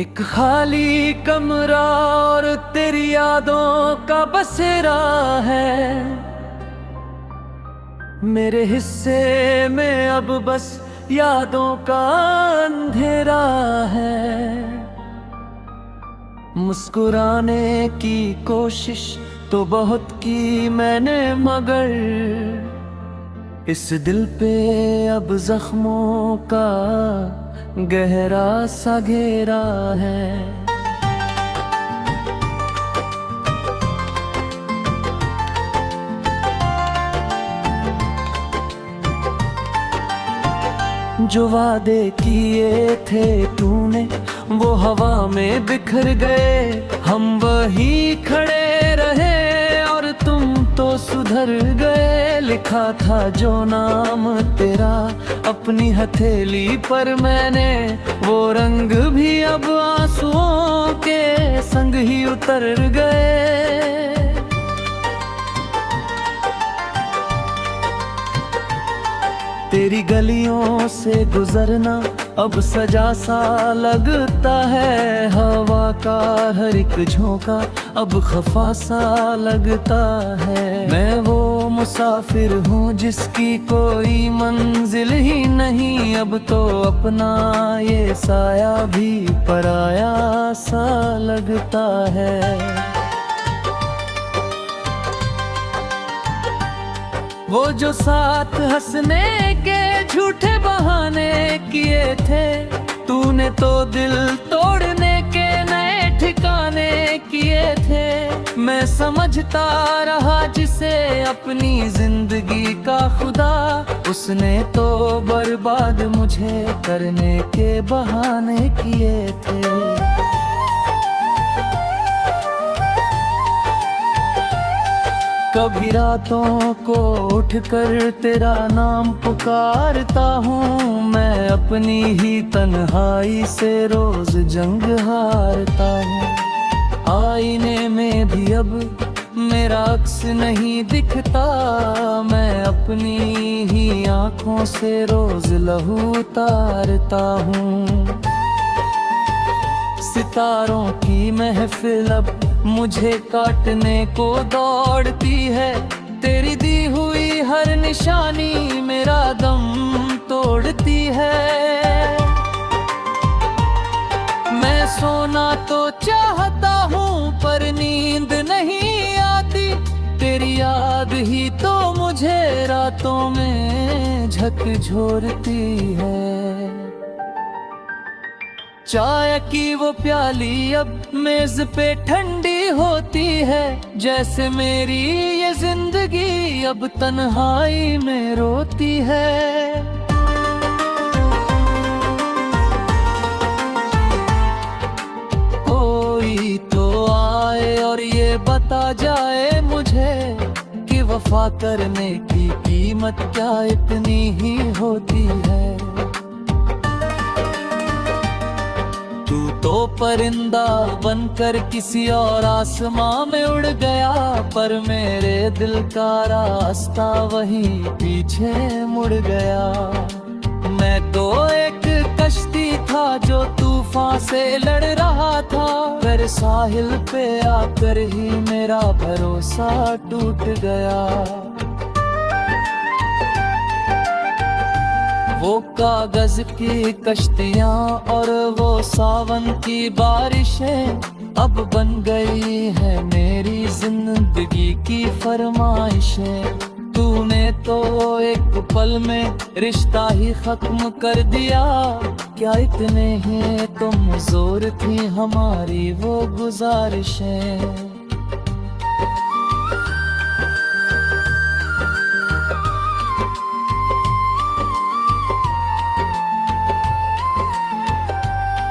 एक खाली कमरा और तेरी यादों का बसेरा है। मेरे हिस्से में अब बस यादों का अंधेरा है। मुस्कुराने की कोशिश तो बहुत की मैंने, मगर इस दिल पे अब जख्मों का गहरा सा घेरा है। जो वादे किए थे तूने वो हवा में बिखर गए। हम वही खड़े रहे और तुम तो सुधर गए। लिखा था जो नाम तेरा अपनी हथेली पर मैंने, वो रंग भी अब आंसुओं के संग ही उतर गए। तेरी गलियों से गुजरना अब सजा सा लगता है। हवा का हर एक झोंका अब खफा सा लगता है। मैं वो मुसाफिर हूँ जिसकी कोई मंजिल ही नहीं। अब तो अपना ये साया भी पराया सा लगता है। वो जो साथ हंसने के झूठे बहाने किए थे, तूने तो दिल तोड़ने के नए ठिकाने किए थे। मैं समझता रहा जिसे अपनी जिंदगी का खुदा, उसने तो बर्बाद मुझे करने के बहाने किए थे। कभी रातों को उठकर तेरा नाम पुकारता हूँ। मैं अपनी ही तन्हाई से रोज जंग हारता हूँ। आईने में भी अब मेरा अक्स नहीं दिखता। मैं अपनी ही आँखों से रोज लहू उतारता हूँ। सितारों की महफिल अब मुझे काटने को दौड़ती है। तेरी दी हुई हर निशानी मेरा दम तोड़ती है। मैं सोना तो चाहता हूँ पर नींद नहीं आती। तेरी याद ही तो मुझे रातों में झकझोरती है। चाय की वो प्याली अब मेज पे ठंडी होती है। जैसे मेरी ये जिंदगी अब तन्हाई में रोती है। कोई तो आए और ये बता जाए मुझे कि वफा करने की कीमत क्या इतनी ही होती है। तू तो परिंदा बनकर किसी और आसमां में उड़ गया, पर मेरे दिल का रास्ता वही पीछे मुड़ गया। मैं तो एक कश्ती था जो तूफान से लड़ रहा था, फिर साहिल पे आकर ही मेरा भरोसा टूट गया। वो कागज की कश्तियाँ और वो सावन की बारिशें अब बन गई है मेरी जिंदगी की फरमाइशें। तूने तो एक पल में रिश्ता ही खत्म कर दिया। क्या इतने ही तुम जोर थी हमारी वो गुजारिशें।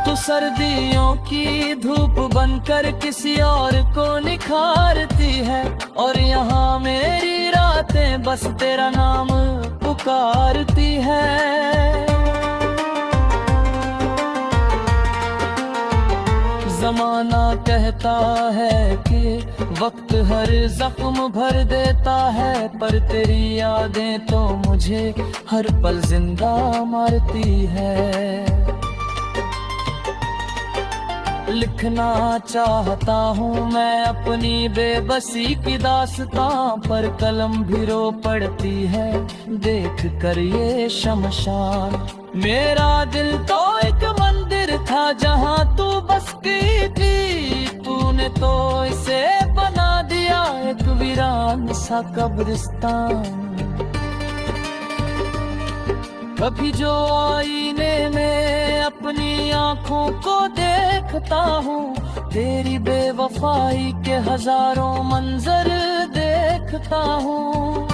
तू सर्दियों की धूप बनकर किसी और को निखारती है, और यहाँ मेरी रातें बस तेरा नाम पुकारती है। जमाना कहता है कि वक्त हर जख्म भर देता है, पर तेरी यादें तो मुझे हर पल जिंदा मारती है। लिखना चाहता हूँ मैं अपनी बेबसी की दास्तां, पर कलम भी रो पड़ती है देख कर ये शमशान। मेरा दिल तो एक मंदिर था जहाँ तू बस गई थी, तूने तो इसे बना दिया एक वीरान सा कब्रिस्तान। कभी जो आईने में अपनी आंखों को देखता हूँ, तेरी बेवफाई के हजारों मंजर देखता हूँ।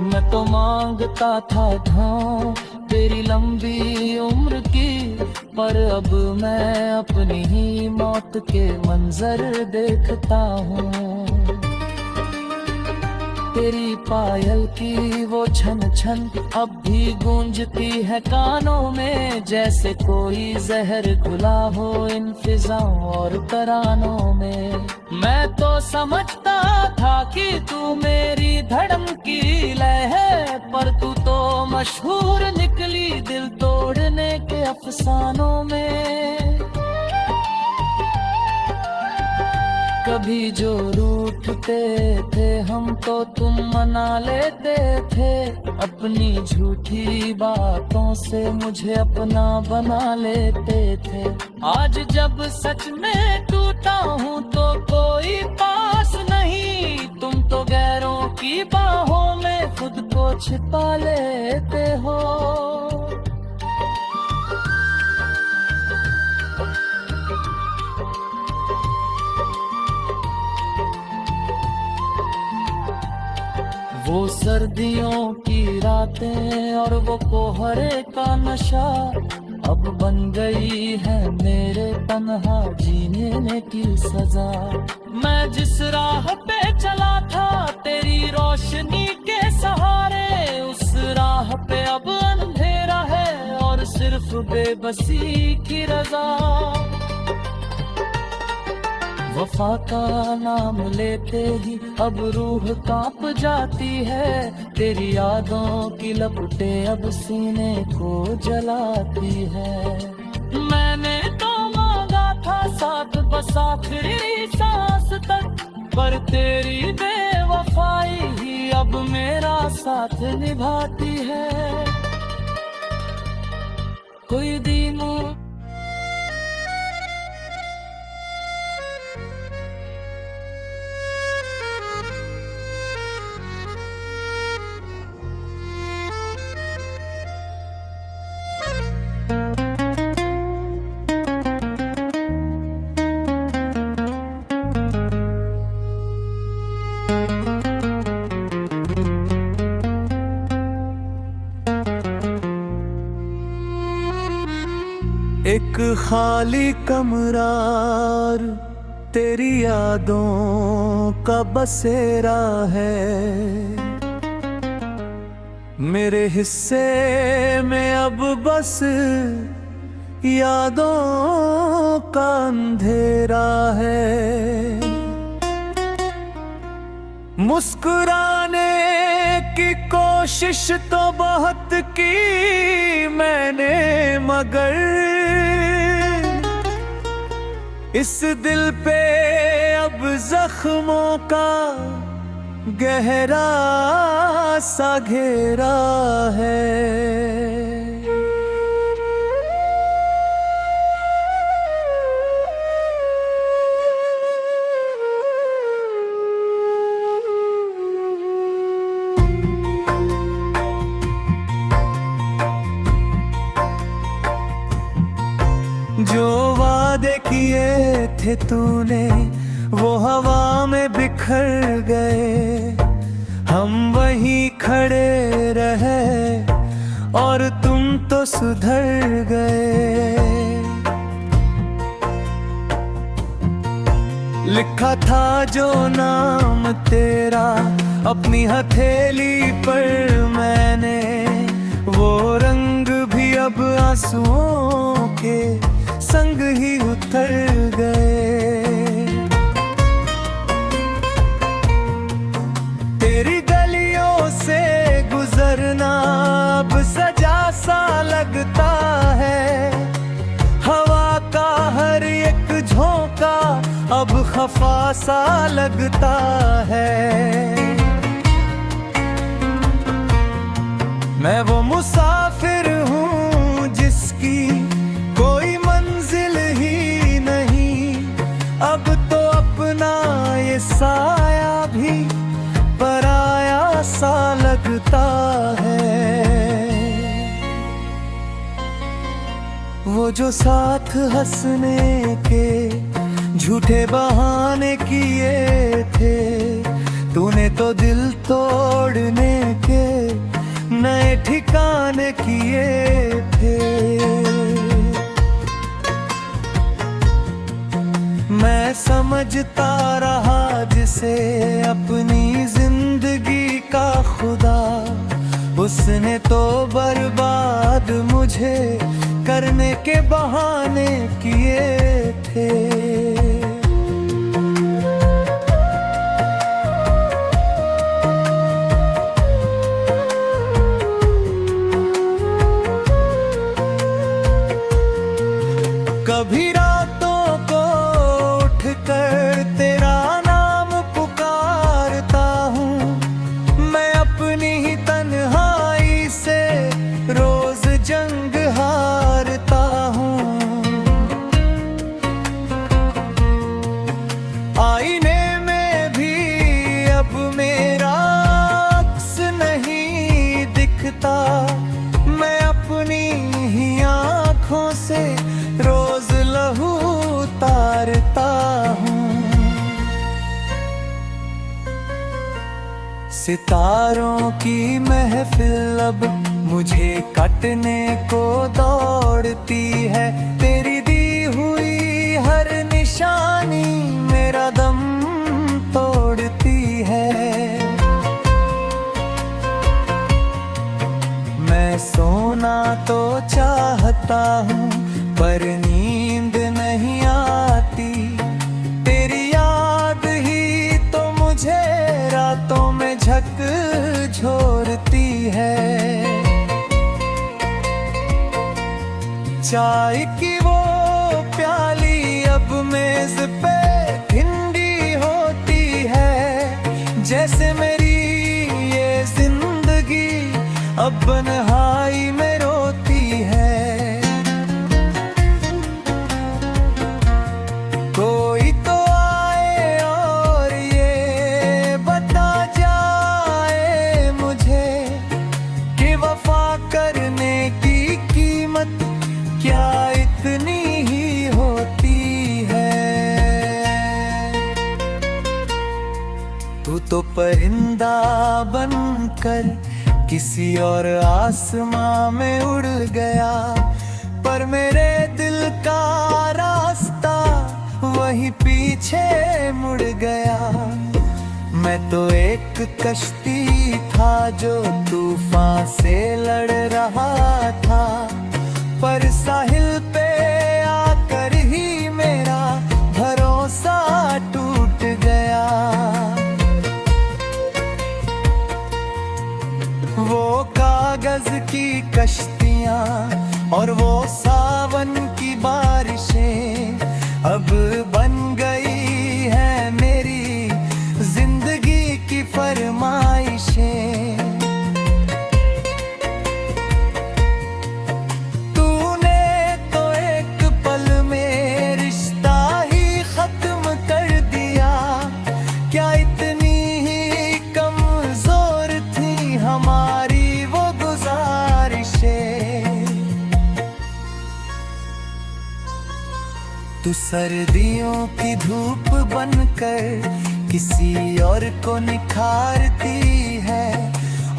मैं तो मांगता था ढांव तेरी लंबी उम्र की, पर अब मैं अपनी ही मौत के मंजर देखता हूँ। तेरी पायल की वो छन छन अब भी गूंजती है कानों में, जैसे कोई जहर घुला हो इन फिजाओं और तरानों में। मैं तो समझता था कि तू मेरी धड़म की लय है, पर तू तो मशहूर निकली दिल तोड़ने के अफसानों में। कभी जो रूठते थे हम तो तुम मना लेते थे, अपनी झूठी बातों से मुझे अपना बना लेते थे। आज जब सच में टूटा हूँ तो कोई पास नहीं, तुम तो गैरों की बाहों में खुद को छिपा लेते हो। वो सर्दियों की रातें और वो कोहरे का नशा अब बन गई है मेरे तन्हा जीने की सजा। मैं जिस राह पे चला था तेरी रोशनी के सहारे, उस राह पे अब अंधेरा है और सिर्फ बेबसी की रजा। वफा का नाम लेते ही अब रूह कांप जाती है, तेरी यादों की लपटें अब सीने को जलाती है। मैंने तो मांगा था साथ बस आखिरी सांस तक, पर तेरी बेवफाई ही अब मेरा साथ निभाती है। कोई दीनों एक खाली कमरा तेरी यादों का बसेरा है, मेरे हिस्से में अब बस यादों का अंधेरा है। मुस्कुराने की कोशिश तो बहुत की मैंने, मगर इस दिल पे अब जख्मों का गहरा सा घेरा है। जो वादे किए थे तूने वो हवा में बिखर गए, हम वहीं खड़े रहे और तुम तो सुधर गए। लिखा था जो नाम तेरा अपनी हथेली पर मैंने, वो रंग भी अब आंसुओं के संग ही उतर गए। तेरी गलियों से गुजरना अब सजा सा लगता अब खफा सा लगता है। मैं वो मुसाफिर हूँ जिसकी कोई मंजिल ही नहीं, अब तो अपना ये साया भी पराया सा लगता है। वो जो साथ हंसने के झूठे बहाने किए थे, तूने तो दिल तोड़ने के नए ठिकाने किए थे। मैं समझता रहा जिसे अपनी जिंदगी का खुदा, उसने तो बर्बाद मुझे करने के बहाने किए थे। कभी रातों को उठकर तेरा नाम पुकारता हूँ, मैं अपनी ही तन्हाई से रोज जंग हारता हूँ। आईने में भी अब मेरा अक्स नहीं दिखता, मैं अपनी ही आँखों से रोज लहू तारता हूँ। सितारों की महफिल अब मुझे काटने को दौड़ती है, तेरी दी हुई हर निशानी मेरा दम तोड़ती है। मैं सोना तो चाहता हूँ पर नींद नहीं आती, तेरी याद ही तो मुझे रातों में झकझोरती है। चाय की वो प्याली अब मेज पे ठंडी होती है, जैसे मेरी ये जिंदगी अब बन्हाई में रोती है। कोई तो आए और ये बता जाए मुझे कि वफा करने की कीमत क्या इतनी ही होती है। तू तो परिंदा बनकर किसी और आसमां में उड़ गया, पर मेरे दिल का रास्ता वहीं पीछे मुड़ गया। मैं तो एक कश्ती था जो तूफान से लड़ रहा था, पर साहिल पे आकर ही मेरा भरोसा टूट गया। वो कागज की कश्तियां और वो सावन की बारिशें अब बन गई है मेरी जिंदगी की फरमाइशें। तूने तो एक पल में रिश्ता ही खत्म कर दिया, क्या इतनी ही कमजोर थी हमारी वो गुजारिशें। तू सर्दियों की धूप बनकर किसी और को निखारती है,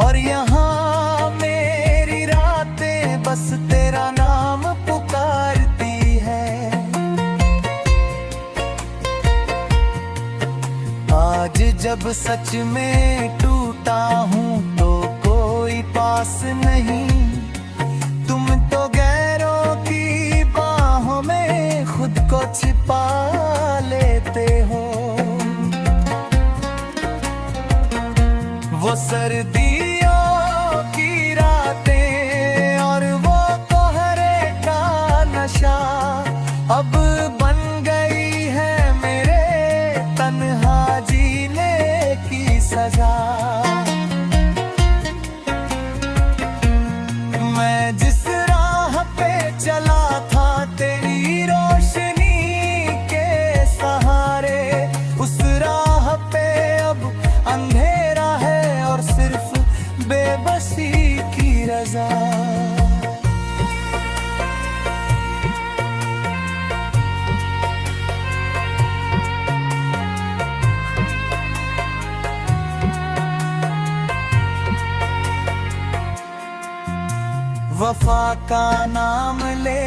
और यहाँ मेरी रातें बस तेरा नाम पुकारती है। आज जब सच में टूटा हूँ तो कोई पास नहीं, तुम तो गैरों की बाहों में खुद को छिपा लेते हो। वो सर्दियों की रातें और वो कोहरे का नशा अब बन गई है मेरे वफा का नाम ले